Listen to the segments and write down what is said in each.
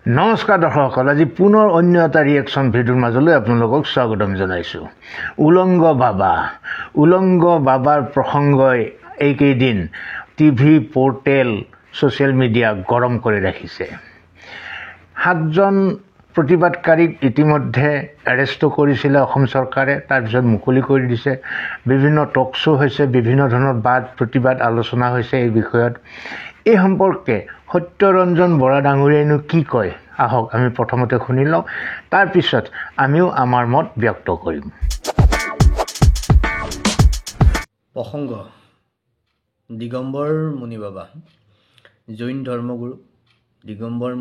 নমস্কাৰ দৰ্শকসকল, আজি পুনৰ অন্য এটা ৰিয়েকশ্যন ভিডিঅ'ৰ মাজলৈ আপোনালোকক স্বাগতম জনাইছোঁ। উলংগ বাবাৰ প্ৰসংগই এইকেইদিন টিভি পৰ্টেল ছ'চিয়েল মিডিয়া গৰম কৰি ৰাখিছে। 7জন প্ৰতিবাদকাৰীক ইতিমধ্যে এৰেষ্টটো কৰিছিলে অসম চৰকাৰে, তাৰপিছত মুকলি কৰি দিছে। বিভিন্ন টক শ্ব' হৈছে, বিভিন্ন ধৰণৰ বাদ প্ৰতিবাদ আলোচনা হৈছে এই বিষয়ত। এই সম্পৰ্কে সত্যৰঞ্জন বৰা ডাঙৰীয়াইনো কি কয়, আহক আমি প্ৰথমতে শুনি লওঁ, তাৰপিছত আমিও আমাৰ মত ব্যক্ত কৰিম। প্ৰসংগ: দিগম্বৰ মুনি বাবা, জৈন ধৰ্মগুৰু দিগম্বৰ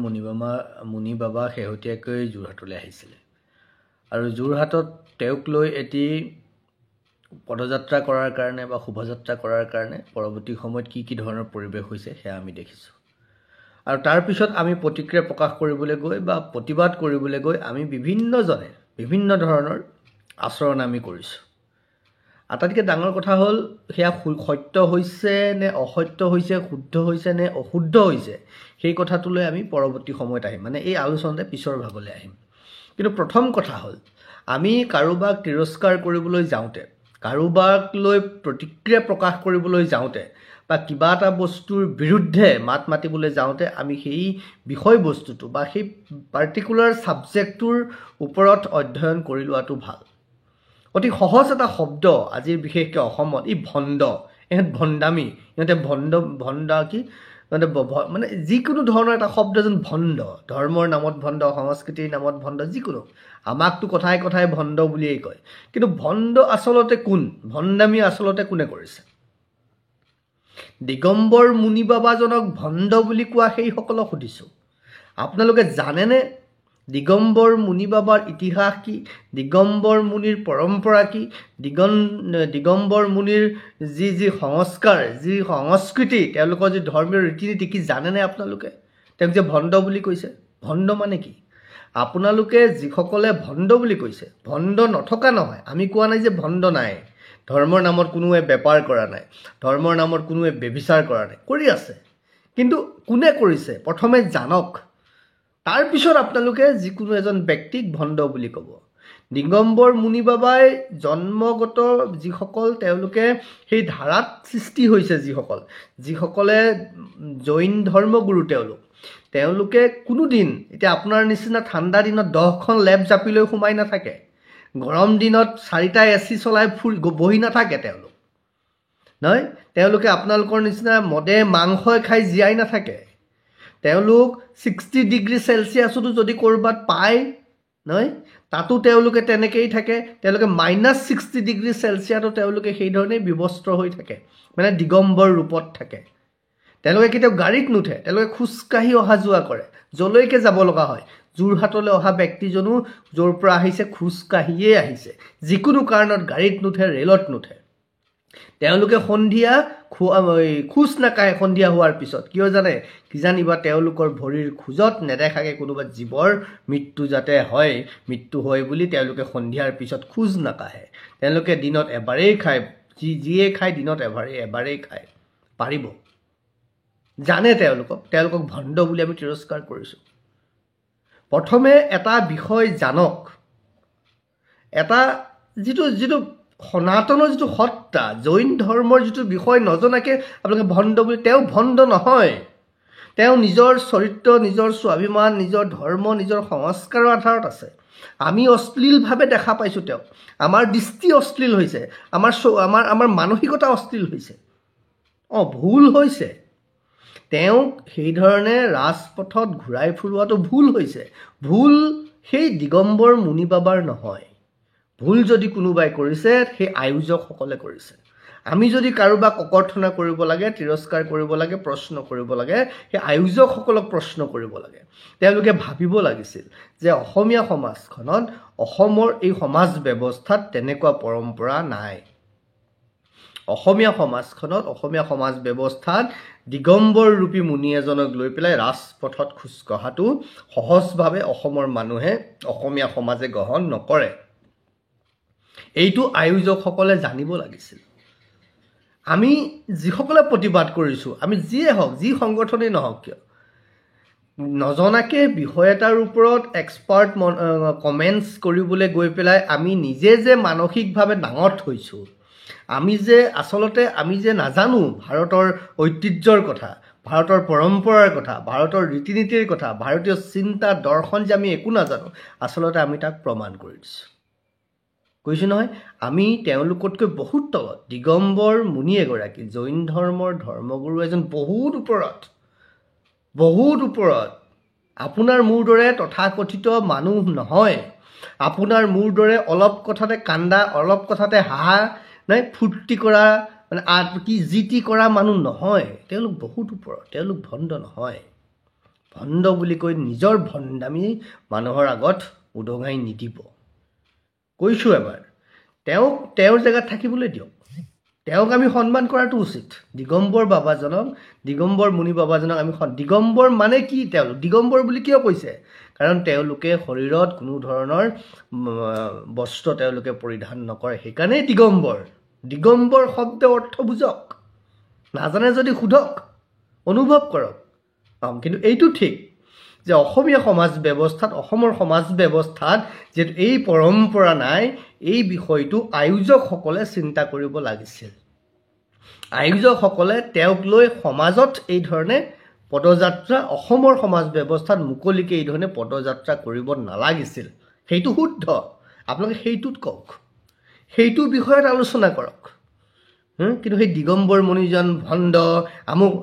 মুনি বাবা শেহতীয়াকৈ যোৰহাটলৈ আহিছিলে আৰু যোৰহাটত তেওঁক লৈ এটি পদযাত্ৰা কৰাৰ কাৰণে বা শোভাযাত্ৰা কৰাৰ কাৰণে পৰৱৰ্তী সময়ত কি ধৰণৰ পৰিৱেশ হৈছে সেয়া আমি দেখিছোঁ। আৰু তাৰপিছত আমি প্ৰতিক্ৰিয়া প্ৰকাশ কৰিবলৈ গৈ বা প্ৰতিবাদ কৰিবলৈ গৈ আমি বিভিন্নজনে বিভিন্ন ধৰণৰ আচৰণ আমি কৰিছোঁ। আটাইতকৈ ডাঙৰ কথা হ'ল সেয়া সত্য হৈছে নে অসত্য হৈছে, শুদ্ধ হৈছে নে অশুদ্ধ হৈছে, সেই কথাটোলৈ আমি পৰৱৰ্তী সময়ত আহিম, মানে এই আলোচনাতে পিছৰ ভাগলৈ আহিম। কিন্তু প্ৰথম কথা হ'ল, আমি কাৰোবাক তিৰস্কাৰ কৰিবলৈ যাওঁতে, কাৰোবাক লৈ প্ৰতিক্ৰিয়া প্ৰকাশ কৰিবলৈ যাওঁতে বা কিবা এটা বস্তুৰ বিৰুদ্ধে মাত মাতিবলৈ যাওঁতে আমি সেই বিষয়বস্তুটো বা সেই পাৰ্টিকুলাৰ ছাবজেক্টটোৰ ওপৰত অধ্যয়ন কৰি লোৱাটো ভাল। অতি সহজ এটা শব্দ আজিৰ বিশেষকৈ অসমত, ই ভণ্ড, ইহঁত ভণ্ডামী, ইহঁতে ভণ্ডা কি মানে যিকোনো ধৰণৰ এটা শব্দ যেন ভণ্ড, ধৰ্মৰ নামত ভণ্ড, সংস্কৃতিৰ নামত ভণ্ড, যিকোনো। আমাকতো কথাই কথাই ভণ্ড বুলিয়েই কয়, কিন্তু ভণ্ড আচলতে কোন, ভণ্ডামী আচলতে কোনে কৰিছে? দিগম্বৰ মুনি বাবাজনক ভণ্ড বুলি কোৱা সেইসকলক সুধিছোঁ, আপোনালোকে জানেনে দিগম্বৰ মুনি বাবাৰ ইতিহাস কি, দিগম্বৰ মুনিৰ পৰম্পৰা কি, দিগম্বৰ মুনিৰ যি সংস্কাৰ, যি সংস্কৃতি, তেওঁলোকৰ যি ধৰ্মীয় ৰীতি নীতি কি জানেনে আপোনালোকে? তেওঁক যে ভণ্ড বুলি কৈছে, ভণ্ড মানে কি? আপোনালোকে যিসকলে ভণ্ড বুলি কৈছে, ভণ্ড নথকা নহয়, আমি কোৱা নাই যে ভণ্ড নাই। ধৰ্মৰ নামত কোনোৱে বেপাৰ কৰা নাই, ধৰ্মৰ নামত কোনোৱে ব্যভিচাৰ কৰা নাই, কৰি আছে, কিন্তু কোনে কৰিছে প্ৰথমে জানক, তাৰপিছত আপোনালোকে যিকোনো এজন ব্যক্তিক ভণ্ড বুলি ক'ব। দিগম্বৰ মুনি বাবাই জন্মগত যিসকল, তেওঁলোকে সেই ধাৰাত সৃষ্টি হৈছে, যিসকলে জৈন ধৰ্মগুৰু, তেওঁলোকে কোনোদিন এতিয়া আপোনাৰ নিচিনা ঠাণ্ডা দিনত 10খন লেপ জাপি লৈ সোমাই নাথাকে, গৰম দিনত 4টা AC চলাই বহি নাথাকে তেওঁলোক, নহয়। তেওঁলোকে আপোনালোকৰ নিচিনা মদে মাংসই খাই জীয়াই নাথাকে। তেওঁলোক 60 ডিগ্ৰী চেলচিয়াছতো যদি ক'ৰবাত পায়, নহয়, তাতো তেওঁলোকে তেনেকেই থাকে। তেওঁলোকে -60 ডিগ্ৰী চেলচিয়াছতো তেওঁলোকে সেইধৰণেই বিবস্ত্ৰ হৈ থাকে, মানে দিগম্বৰ ৰূপত থাকে। তেওঁলোকে কেতিয়াও গাড়ীত নুঠে, তেওঁলোকে খোজকাঢ়ি অহা যোৱা কৰে, যলৈকে যাব লগা হয়। যোৰহাটলৈ অহা ব্যক্তিজনো য'ৰ পৰা আহিছে খোজকাঢ়িয়ে আহিছে, যিকোনো কাৰণত গাড়ীত নুঠে, ৰেলত নুঠে। তেওঁলোকে সন্ধিয়া খোজ নাকাঢ়ে সন্ধিয়া হোৱাৰ পিছত, কিয় জানে? কিজানিবা তেওঁলোকৰ ভৰিৰ খোজত নেদেখাকৈ কোনোবা জীৱৰ মৃত্যু হয় বুলি তেওঁলোকে সন্ধিয়াৰ পিছত খোজ নাকাঢ়ে। তেওঁলোকে দিনত এবাৰেই খায়, যিয়ে খায় দিনত এবাৰেই খায়, পাৰিব। জানে তেওঁলোকক ভণ্ড বুলি আমি তিৰস্কাৰ কৰিছোঁ। প্ৰথমে এটা বিষয় জানক, এটা যিটো সনাতনৰ যিটো সত্তা, জৈন ধৰ্মৰ যিটো বিষয় নজনাকৈ আপোনালোকে ভণ্ড বুলি, তেওঁ ভণ্ড নহয়। তেওঁ নিজৰ চৰিত্ৰ, নিজৰ স্বাভিমান, নিজৰ ধৰ্ম, নিজৰ সংস্কাৰৰ আধাৰত আছে। আমি অশ্লীলভাৱে দেখা পাইছোঁ তেওঁক, আমাৰ দৃষ্টি অশ্লীল হৈছে, আমাৰ মানসিকতা অশ্লীল হৈছে, ভুল হৈছে। তেওঁক সেইধৰণে ৰাজপথত ঘূৰাই ফুৰোৱাটো ভুল হৈছে। ভুল সেই দিগম্বৰ মুনি বাবাৰ নহয়। ভুল যদি কোনোবাই কৰিছে, সেই আয়োজকসকলে কৰিছে। আমি যদি কাৰোবাক অকৰ্থনা কৰিব লাগে, তিৰস্কাৰ কৰিব লাগে, প্ৰশ্ন কৰিব লাগে, সেই আয়োজকসকলক প্ৰশ্ন কৰিব লাগে। তেওঁলোকে ভাবিব লাগিছিল যে অসমীয়া সমাজখনত, অসমৰ এই সমাজ ব্যৱস্থাত তেনেকুৱা পৰম্পৰা নাই। অসমীয়া সমাজখনত, অসমীয়া সমাজ ব্যৱস্থাত দিগম্বৰ ৰূপী মুনি এজনক লৈ পেলাই ৰাজপথত খোজকঢ়াটো সহজভাৱে অসমৰ মানুহে, অসমীয়া সমাজে গ্ৰহণ নকৰে। এইটো আয়োজকসকলে জানিব লাগিছিল। আমি যিসকলে প্ৰতিবাদ কৰিছোঁ, আমি যিয়ে হওক, যি সংগঠনেই নহওক কিয়, নজনাকৈ বিষয় এটাৰ ওপৰত এক্সপাৰ্ট কমেণ্টছ কৰিবলৈ গৈ পেলাই আমি নিজে যে মানসিকভাৱে ডাঙৰ হৈছোঁ, আচলতে আমি যে নাজানো ভাৰতৰ ঐতিহ্যৰ কথা, ভাৰতৰ পৰম্পৰাৰ কথা, ভাৰতৰ ৰীতি নীতিৰ কথা, ভাৰতীয় চিন্তা দৰ্শন যে আমি একো নাজানো, আচলতে আমি তাক প্ৰমাণ কৰি দিছোঁ। কৈছোঁ নহয়, আমি তেওঁলোকতকৈ বহুত তলত। দিগম্বৰ মুনি এগৰাকী জৈন ধৰ্মৰ ধৰ্মগুৰু এজন বহুত ওপৰত। আপোনাৰ মোৰ দৰে তথাকথিত মানুহ নহয়, আপোনাৰ মোৰ দৰে অলপ কথাতে কান্দা, অলপ কথাতে হাঁহা, নাই ফূৰ্তি কৰা, মানে যি টি কৰা মানুহ নহয়। তেওঁলোক বহুত ওপৰত, তেওঁলোক ভণ্ড নহয়। ভণ্ড বুলি কৈ নিজৰ ভণ্ডামি মানুহৰ আগত উদঙাই নিদিব। কৈছোঁ এবাৰ, তেওঁৰ জেগাত থাকিবলৈ দিয়ক, তেওঁক আমি সন্মান কৰাটো উচিত। দিগম্বৰ মুনি বাবাজনক আমি দিগম্বৰ মানে কি, তেওঁলোক দিগম্বৰ বুলি কিয় কৈছে? কাৰণ তেওঁলোকে শৰীৰত কোনো ধৰণৰ বস্ত্ৰ তেওঁলোকে পৰিধান নকৰে, সেইকাৰণেই দিগম্বৰ শব্দৰ অৰ্থ বুজক, নাজানে যদি সোধক, অনুভৱ কৰক। কিন্তু এইটো ঠিক যে অসমীয়া সমাজ ব্যৱস্থাত, অসমৰ সমাজ ব্যৱস্থাত যিহেতু এই পৰম্পৰা নাই, এই বিষয়টো আয়োজকসকলে চিন্তা কৰিব লাগিছিল। আয়োজকসকলে তেওঁক লৈ সমাজত এই ধৰণে পদযাত্ৰা, অসমৰ সমাজ ব্যৱস্থাত মুকলিকৈ এই ধৰণে পদযাত্ৰা কৰিব নালাগিছিল। সেইটো শুদ্ধ, আপোনালোকে সেইটোত কওক, সেইটো বিষয়ত আলোচনা কৰক। কিন্তু সেই দিগম্বৰ মুনিজন ভণ্ড আমুক,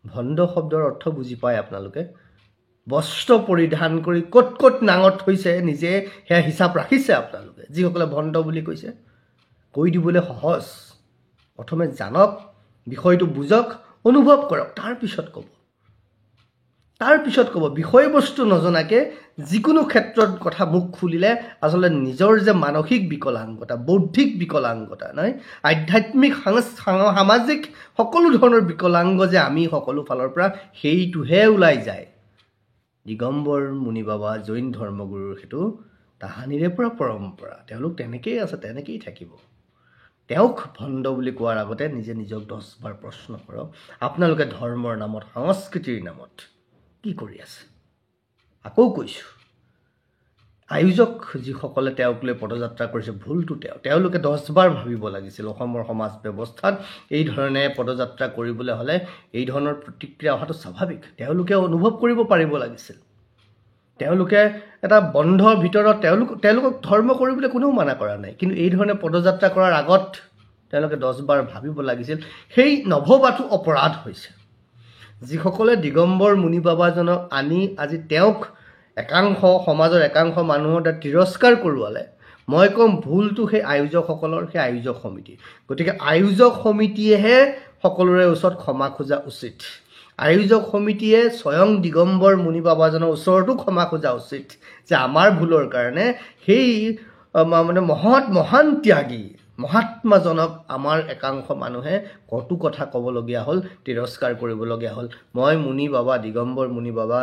ভণ্ড শব্দৰ অৰ্থ বুজি পায় আপোনালোকে? বস্ত্ৰ পৰিধান কৰি ক'ত নাঙত থৈছে নিজে সেয়া হিচাপ ৰাখিছে আপোনালোকে? যিসকলে ভণ্ড বুলি কৈছে, কৈ দিবলৈ সহজ। প্ৰথমে জানক, বিষয়টো বুজক, অনুভৱ কৰক, তাৰপিছত ক'ব। বিষয়বস্তু নজনাকৈ যিকোনো ক্ষেত্ৰত কথা মুখ খুলিলে আচলতে নিজৰ যে মানসিক বিকলাংগতা, বৌদ্ধিক বিকলাংগতা, নহয় আধ্যাত্মিক, সামাজিক সকলো ধৰণৰ বিকলাংগ যে আমি সকলো ফালৰ পৰা, সেইটোহে ওলাই যায়। দিগম্বৰ মুনি বাবা জৈন ধৰ্মগুৰুৰ সেইটো তাহানিৰে পৰা পৰম্পৰা। তেওঁলোক তেনেকেই আছে, তেনেকেই থাকিব। তেওঁক ভণ্ড বুলি কোৱাৰ আগতে নিজক 10 বাৰ প্ৰশ্ন কৰক, আপোনালোকে ধৰ্মৰ নামত, সংস্কৃতিৰ নামত কি কৰি আছে? আকৌ কৈছোঁ, আয়োজক যিসকলে তেওঁক লৈ পদযাত্ৰা কৰিছে, ভুলটো তেওঁলোকে 10 বাৰ ভাবিব লাগিছিল। অসমৰ সমাজ ব্যৱস্থাত এই ধৰণে পদযাত্ৰা কৰিবলৈ হ'লে এই ধৰণৰ প্ৰতিক্ৰিয়া অহাটো স্বাভাৱিক। তেওঁলোকে অনুভৱ কৰিব পাৰিব লাগিছিল। তেওঁলোকে এটা বন্ধৰ ভিতৰত তেওঁলোকক ধৰ্ম কৰিবলৈ কোনেও মানা কৰা নাই, কিন্তু এই ধৰণে পদযাত্ৰা কৰাৰ আগত তেওঁলোকে 10 বাৰ ভাবিব লাগিছিল। সেই নভবাটো অপৰাধ হৈছে। যিসকলে দিগম্বৰ মুনি বাবাজনক আনি আজি তেওঁক সমাজৰ একাংশ মানুহৰ দ্বাৰা তিৰস্কাৰ কৰোৱালে, মই ক'ম ভুলটো সেই আয়োজকসকলৰ, সেই আয়োজক সমিতি। গতিকে আয়োজক সমিতিয়েহে সকলোৰে ওচৰত ক্ষমা খোজা উচিত। আয়োজক সমিতিয়ে স্বয়ং দিগম্বৰ মুনি বাবাজনৰ ওচৰতো ক্ষমা খোজা উচিত যে আমাৰ ভুলৰ কাৰণে সেই মহান ত্যাগী মহাত্মাজনক আমাৰ একাংশ মানুহে কটু কথা ক'বলগীয়া হ'ল, তিৰস্কাৰ কৰিবলগীয়া হ'ল। মই দিগম্বৰ মুনি বাবা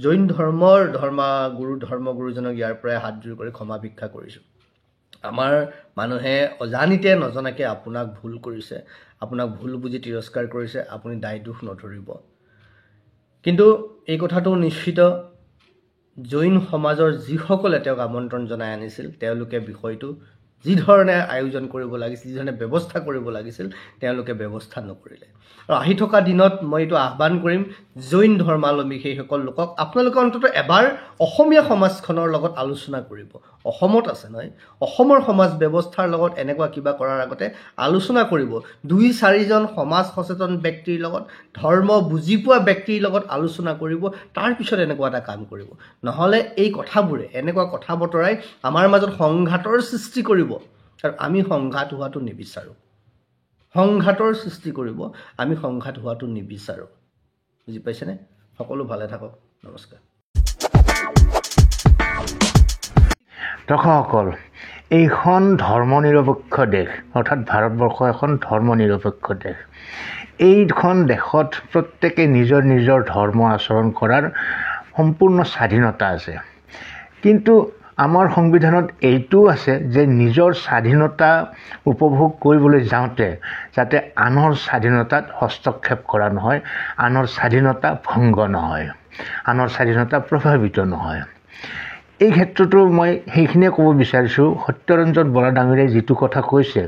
জৈন ধৰ্মগুৰুজনক ইয়াৰ পৰাই হাত জোৰ কৰি ক্ষমা ভিক্ষা কৰিছোঁ। আমাৰ মানুহে অজানিতে নজনাকৈ আপোনাক ভুল কৰিছে, আপোনাক ভুল বুজি তিৰস্কাৰ কৰিছে, আপুনি দায় দোষ নধৰিব। কিন্তু এই কথাটো নিশ্চিত, জৈন সমাজৰ যিসকলে তেওঁক আমন্ত্ৰণ জনাই আনিছিল, তেওঁলোকে বিষয়টো যিধৰণে আয়োজন কৰিব লাগিছিল, যিধৰণে ব্যৱস্থা কৰিব লাগিছিল, তেওঁলোকে ব্যৱস্থা নকৰিলে। আৰু আহি থকা দিনত মই এইটো আহ্বান কৰিম জৈন ধৰ্মাৱলম্বী সেইসকল লোকক, আপোনালোকে অন্ততঃ এবাৰ অসমীয়া সমাজখনৰ লগত আলোচনা কৰিব। অসমত আছে নহয়, অসমৰ সমাজ ব্যৱস্থাৰ লগত এনেকুৱা কিবা কৰাৰ আগতে আলোচনা কৰিব। 2-4জন সমাজ সচেতন ব্যক্তিৰ লগত, ধৰ্ম বুজি পোৱা ব্যক্তিৰ লগত আলোচনা কৰিব, তাৰপিছত এনেকুৱা এটা কাম কৰিব। নহ'লে এই কথাবোৰে, এনেকুৱা কথা বতৰাই আমাৰ মাজত সংঘাতৰ সৃষ্টি কৰিব, আৰু আমি সংঘাত হোৱাটো নিবিচাৰোঁ। সংঘাতৰ সৃষ্টি কৰিব, আমি সংঘাত হোৱাটো নিবিচাৰোঁ। বুজি পাইছেনে? সকলো ভালে থাকক। নমস্কাৰ। দৰ্শকসকল, এইখন ধৰ্মনিৰপেক্ষ দেশ, অৰ্থাৎ ভাৰতবৰ্ষ এখন ধৰ্মনিৰপেক্ষ দেশ। এইখন দেশত প্ৰত্যেকে নিজৰ ধৰ্ম আচৰণ কৰাৰ সম্পূৰ্ণ স্বাধীনতা আছে। কিন্তু আমাৰ সংবিধানত এইটোও আছে যে নিজৰ স্বাধীনতা উপভোগ কৰিবলৈ যাওঁতে যাতে আনৰ স্বাধীনতাত হস্তক্ষেপ কৰা নহয়, আনৰ স্বাধীনতা ভংগ নহয়, আনৰ স্বাধীনতা প্ৰভাৱিত নহয়। এই ক্ষেত্ৰতো মই সেইখিনিয়ে ক'ব বিচাৰিছোঁ, সত্যৰঞ্জন বৰা ডাঙৰীয়াই যিটো কথা কৈছে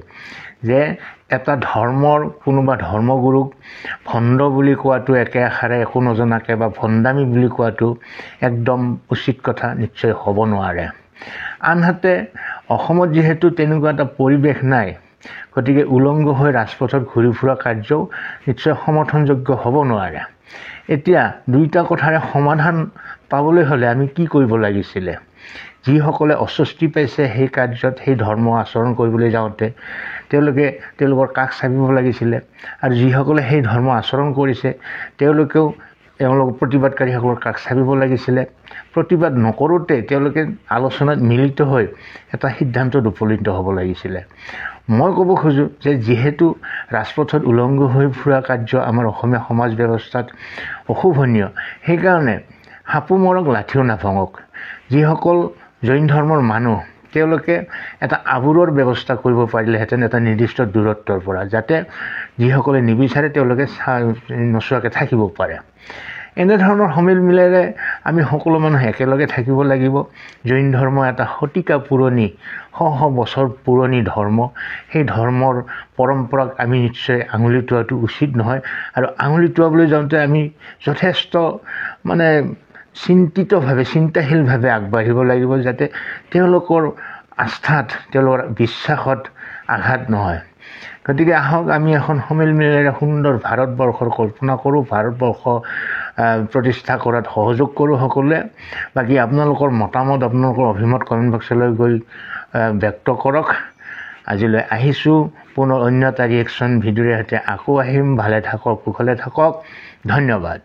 যে এটা ধৰ্মৰ কোনোবা ধৰ্মগুৰুক ভণ্ড বুলি কোৱাটো একে আষাৰে একো নজনাকৈ বা ভণ্ডামী বুলি কোৱাটো একদম উচিত কথা নিশ্চয় হ'ব নোৱাৰে। আনহাতে অসমত যিহেতু তেনেকুৱা এটা পৰিৱেশ নাই, গতিকে উলংগ হৈ ৰাজপথত ঘূৰি ফুৰা কাৰ্যও নিশ্চয় সমৰ্থনযোগ্য হ'ব নোৱাৰে। এতিয়া দুইটা কথাৰে সমাধান পাবলৈ হ'লে আমি কি কৰিব লাগিছিলে? যিসকলে অস্বস্তি পাইছে সেই কাৰ্যত, সেই ধৰ্ম আচৰণ কৰিবলৈ যাওঁতে তেওঁলোকে তেওঁলোকৰ কাষ চাপিব লাগিছিলে, আৰু যিসকলে সেই ধৰ্ম আচৰণ কৰিছে তেওঁলোকেও প্ৰতিবাদকাৰীসকলৰ কাষ চাপিব লাগিছিলে। প্ৰতিবাদ নকৰোঁতে তেওঁলোকে আলোচনাত মিলিত হৈ এটা সিদ্ধান্তত উপনীত হ'ব লাগিছিলে। মই ক'ব খোজোঁ যে যিহেতু ৰাজপথত উলংগ হৈ ফুৰা কাৰ্য আমাৰ অসমীয়া সমাজ ব্যৱস্থাত অশোভনীয়, সেইকাৰণে সাপো মৰক লাঠিও নাভঙক। যিসকল জৈন ধৰ্মৰ মানুহ তেওঁলোকে এটা আবুৰৰ ব্যৱস্থা কৰিব পাৰিলেহেঁতেন এটা নিৰ্দিষ্ট দূৰত্বৰ পৰা, যাতে যিসকলে নিবিচাৰে তেওঁলোকে নোচোৱাকৈ থাকিব পাৰে। এনেধৰণৰ সমিল মিলেৰে আমি সকলো মানুহ একেলগে থাকিব লাগিব। জৈন ধৰ্ম এটা শতিকা পুৰণি, শ বছৰ পুৰণি ধৰ্ম। সেই ধৰ্মৰ পৰম্পৰাক আমি নিশ্চয় আঙুলি টোৱাটো উচিত নহয়, আৰু আঙুলি টোৱাবলৈ যাওঁতে আমি যথেষ্ট চিন্তাশীলভাৱে আগবাঢ়িব লাগিব, যাতে তেওঁলোকৰ আস্থাত, তেওঁলোকৰ বিশ্বাসত আঘাত নহয়। গতিকে আহক আমি এখন সমিল মিলেৰে সুন্দৰ ভাৰতবৰ্ষৰ কল্পনা কৰোঁ, ভাৰতবৰ্ষ প্ৰতিষ্ঠা কৰাত সহযোগ কৰোঁ সকলোৱে। বাকী আপোনালোকৰ মতামত, আপোনালোকৰ অভিমত কমেণ্ট বক্সলৈ গৈ ব্যক্ত কৰক। আজিলৈ আহিছোঁ, পুনৰ অন্য এটা ৰিয়েকশ্যন ভিডিঅ'ৰ সৈতে আকৌ আহিম। ভালে থাকক, কুশলে থাকক, ধন্যবাদ।